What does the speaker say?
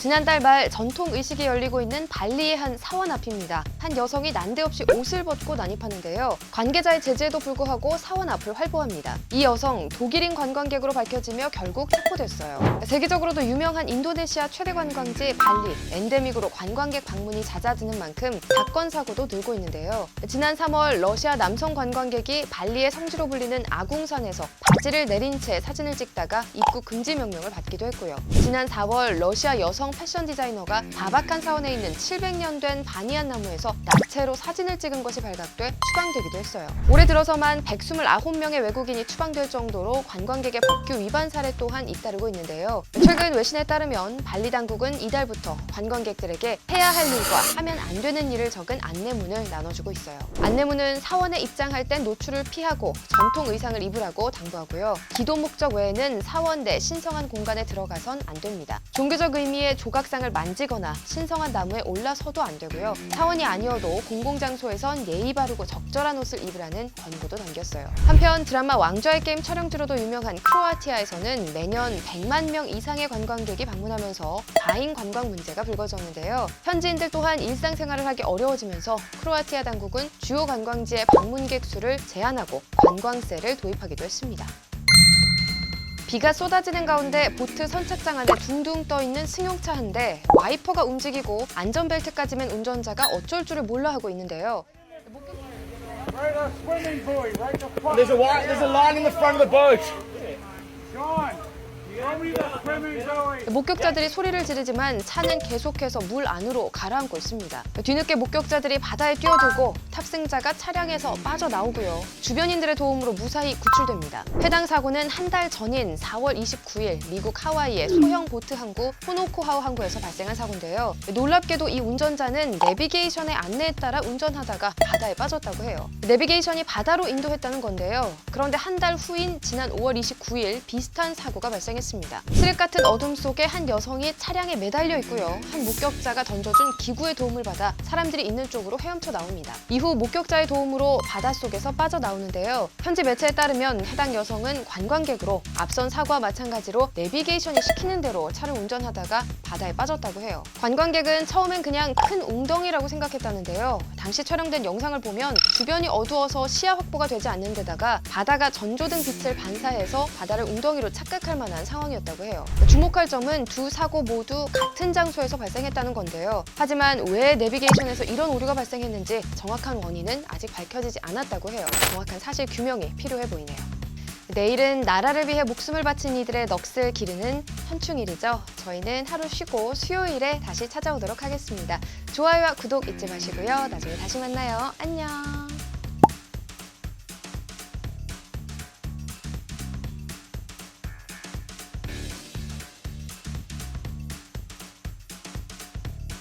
지난달 말 전통 의식이 열리고 있는 발리의 한 사원 앞입니다. 한 여성이 난데없이 옷을 벗고 난입하는데요. 관계자의 제지에도 불구하고 사원 앞을 활보합니다. 이 여성 독일인 관광객으로 밝혀지며 결국 체포됐어요. 세계적으로도 유명한 인도네시아 최대 관광지 발리, 엔데믹으로 관광객 방문이 잦아드는 만큼 사건 사고도 늘고 있는데요. 지난 3월 러시아 남성 관광객이 발리의 성지로 불리는 아궁산에서 바지를 내린 채 사진을 찍다가 입국 금지 명령을 받기도 했고요. 지난 4월 러시아 여성 패션 디자이너가 바바칸 사원에 있는 700년 된 바니안 나무에서 나체로 사진을 찍은 것이 발각돼 추방되기도 했어요. 올해 들어서만 129명의 외국인이 추방될 정도로 관광객의 법규 위반 사례 또한 잇따르고 있는데요. 최근 외신에 따르면 발리 당국은 이달부터 관광객들에게 해야 할 일과 하면 안 되는 일을 적은 안내문을 나눠주고 있어요. 안내문은 사원에 입장할 땐 노출을 피하고 전통 의상을 입으라고 당부하고요. 기도 목적 외에는 사원 내 신성한 공간에 들어가선 안 됩니다. 종교적 의미의 조각상을 만지거나 신성한 나무에 올라서도 안 되고요. 사원이 아니어도 공공장소에선 예의 바르고 적절한 옷을 입으라는 권고도 담겼어요. 한편 드라마 왕좌의 게임 촬영지로도 유명한 크로아티아에서는 매년 100만 명 이상의 관광객이 방문하면서 과잉 관광 문제가 불거졌는데요. 현지인들 또한 일상생활을 하기 어려워지면서 크로아티아 당국은 주요 관광지의 방문객 수를 제한하고 관광세를 도입하기도 했습니다. 비가 쏟아지는 가운데 보트 선착장 안에 둥둥 떠있는 승용차 한 대, 와이퍼가 움직이고 안전벨트까지 맨 운전자가 어쩔 줄을 몰라 하고 있는데요. There's a line in the front of the boat. 목격자들이 소리를 지르지만 차는 계속해서 물 안으로 가라앉고 있습니다. 뒤늦게 목격자들이 바다에 뛰어들고 탑승자가 차량에서 빠져나오고요. 주변인들의 도움으로 무사히 구출됩니다. 해당 사고는 한 달 전인 4월 29일 미국 하와이의 소형 보트 항구 호노코하우 항구에서 발생한 사고인데요. 놀랍게도 이 운전자는 내비게이션의 안내에 따라 운전하다가 바다에 빠졌다고 해요. 내비게이션이 바다로 인도했다는 건데요. 그런데 한 달 후인 지난 5월 29일 비슷한 사고가 발생했습니다. 칠흑 같은 어둠 속에 한 여성이 차량에 매달려 있고요. 한 목격자가 던져준 기구의 도움을 받아 사람들이 있는 쪽으로 헤엄쳐 나옵니다. 이후 목격자의 도움으로 바닷속에서 빠져나오는데요. 현지 매체에 따르면 해당 여성은 관광객으로 앞선 사고와 마찬가지로 내비게이션이 시키는 대로 차를 운전하다가 바다에 빠졌다고 해요. 관광객은 처음엔 그냥 큰 웅덩이라고 생각했다는데요. 당시 촬영된 영상을 보면 주변이 어두워서 시야 확보가 되지 않는 데다가 바다가 전조등 빛을 반사해서 바다를 웅덩이로 착각할 만한 상황이었다고 해요. 주목할 점은 두 사고 모두 같은 장소에서 발생했다는 건데요. 하지만 왜 내비게이션에서 이런 오류가 발생했는지 정확한 원인은 아직 밝혀지지 않았다고 해요. 정확한 사실 규명이 필요해 보이네요. 내일은 나라를 위해 목숨을 바친 이들의 넋을 기르는 현충일이죠. 저희는 하루 쉬고 수요일에 다시 찾아오도록 하겠습니다. 좋아요와 구독 잊지 마시고요. 나중에 다시 만나요. 안녕.